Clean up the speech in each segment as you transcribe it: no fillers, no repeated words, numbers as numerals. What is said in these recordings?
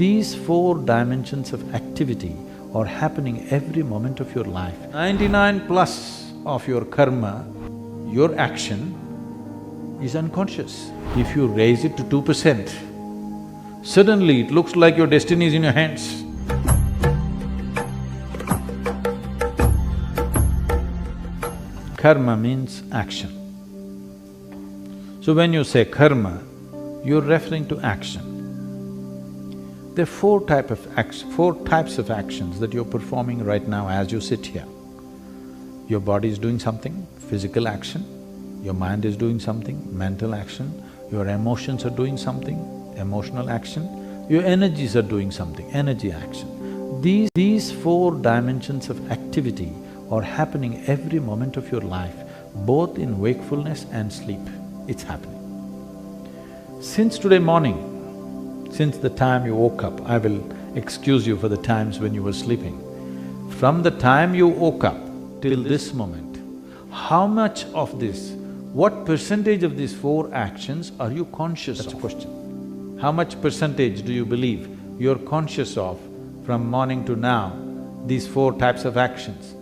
These four dimensions of activity are happening every moment of your life. 99 plus of your karma, your action, is unconscious. If you raise it to 2%, suddenly it looks like your destiny is in your hands. Karma means action. So when you say karma, you're referring to action. There are four types of actions that you're performing right now as you sit here. Your body is doing something, physical action. Your mind is doing something, mental action. Your emotions are doing something, emotional action. Your energies are doing something, energy action. These four dimensions of activity are happening every moment of your life, both in wakefulness and sleep. It's happening. Since today morning, since the time you woke up, I will excuse you for the times when you were sleeping. From the time you woke up till this moment, how much of this, what percentage of these four actions are you conscious of? That's a question. How much percentage do you believe you're conscious of from morning to now, these four types of actions?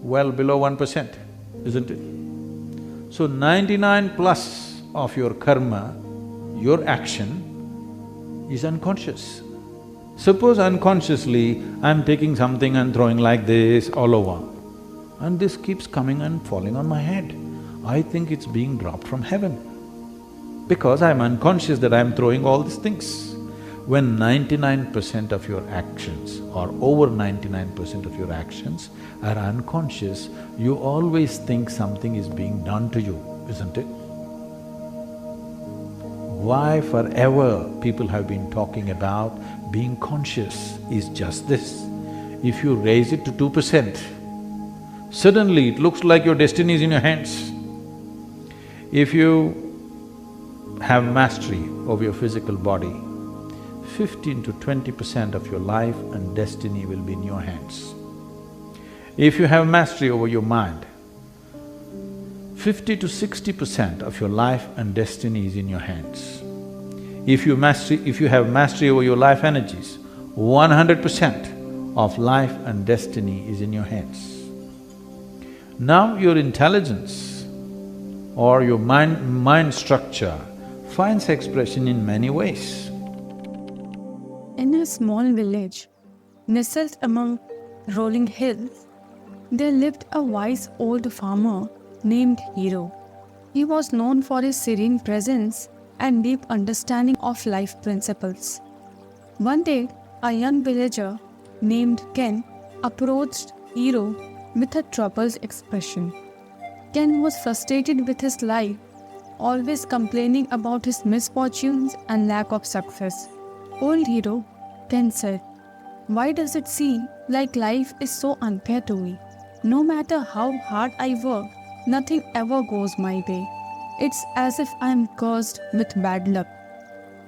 Well below 1%, isn't it? So 99 plus of your karma, your action, is unconscious. Suppose unconsciously, I'm taking something and throwing like this all over, and this keeps coming and falling on my head. I think it's being dropped from heaven, because I'm unconscious that I'm throwing all these things. When 99% of your actions, or over 99% of your actions are unconscious, you always think something is being done to you, isn't it? Why forever people have been talking about being conscious is just this. If you raise it to 2%, suddenly it looks like your destiny is in your hands. If you have mastery over your physical body, 15 to 20% of your life and destiny will be in your hands. If you have mastery over your mind, 50 to 60% of your life and destiny is in your hands. If you have mastery over your life energies, 100% of life and destiny is in your hands. Now your intelligence or your mind structure finds expression in many ways. In a small village, nestled among rolling hills, there lived a wise old farmer named Hero. He was known for his serene presence and deep understanding of life principles. One day, a young villager named Ken approached Hero with a troubled expression. Ken was frustrated with his life, always complaining about his misfortunes and lack of success. Old Hero, Ken said, "Why does it seem like life is so unfair to me? No matter how hard I work, nothing ever goes my way. It's as if I am cursed with bad luck."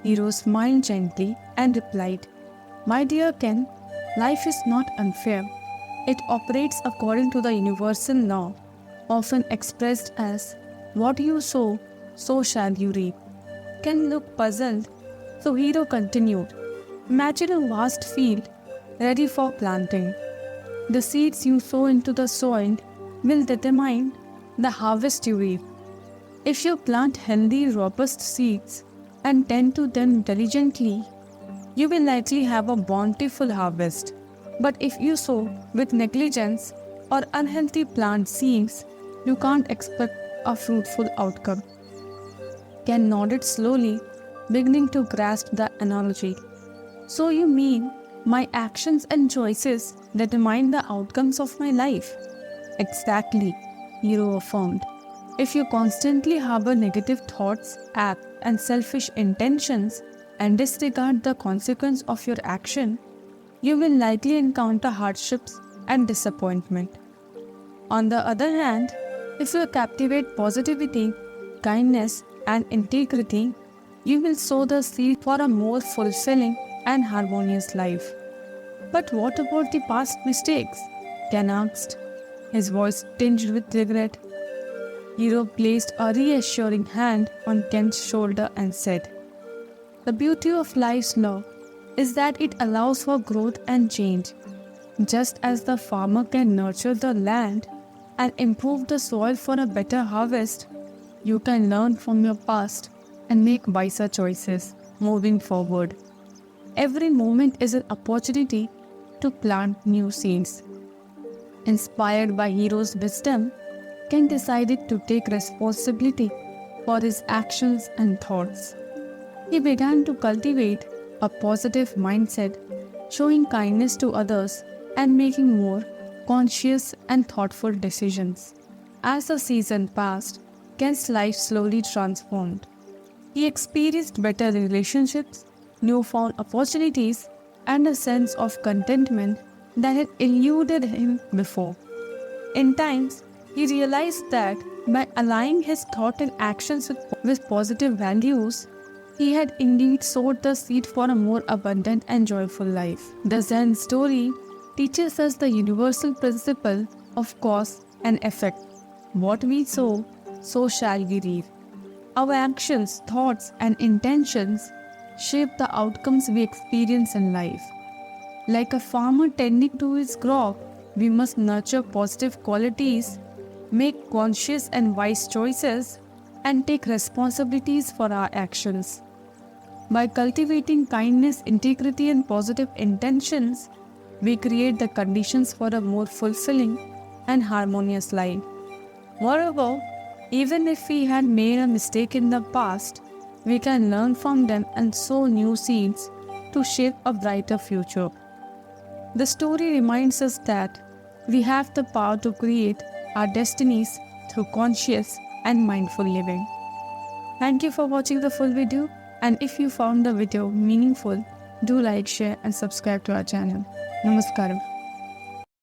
Hero smiled gently and replied, "My dear Ken, life is not unfair. It operates according to the universal law, often expressed as, 'What you sow, so shall you reap.'" Ken looked puzzled, so Hero continued, "Imagine a vast field ready for planting. The seeds you sow into the soil will determine the harvest you reap. If you plant healthy, robust seeds and tend to them diligently, you will likely have a bountiful harvest. But if you sow with negligence or unhealthy plant seeds, you can't expect a fruitful outcome." Ken nodded slowly, beginning to grasp the analogy. "So you mean my actions and choices determine the outcomes of my life?" "Exactly," Hero affirmed. "If you constantly harbor negative thoughts, act and selfish intentions and disregard the consequence of your action, you will likely encounter hardships and disappointment. On the other hand, if you captivate positivity, kindness and integrity, you will sow the seed for a more fulfilling and harmonious life." "But what about the past mistakes?" Ken asked, his voice tinged with regret. Hero placed a reassuring hand on Ken's shoulder and said, "The beauty of life's law is that it allows for growth and change. Just as the farmer can nurture the land and improve the soil for a better harvest, you can learn from your past and make wiser choices moving forward. Every moment is an opportunity to plant new seeds. Inspired by Hero's wisdom, Ken decided to take responsibility for his actions and thoughts. He began to cultivate a positive mindset, showing kindness to others and making more conscious and thoughtful decisions. As the season passed, Ken's life slowly transformed. He experienced better relationships, newfound opportunities, and a sense of contentment that had eluded him before. In times, he realized that by aligning his thought and actions with positive values, he had indeed sowed the seed for a more abundant and joyful life. The Zen story teaches us the universal principle of cause and effect. What we sow, so shall we reap. Our actions, thoughts, and intentions shape the outcomes we experience in life. Like a farmer tending to his crop, we must nurture positive qualities, make conscious and wise choices, and take responsibilities for our actions. By cultivating kindness, integrity, and positive intentions, we create the conditions for a more fulfilling and harmonious life. Moreover, even if we had made a mistake in the past, we can learn from them and sow new seeds to shape a brighter future. The story reminds us that we have the power to create our destinies through conscious and mindful living. Thank you for watching the full video, and if you found the video meaningful, do like, share and subscribe to our channel. Namaskaram.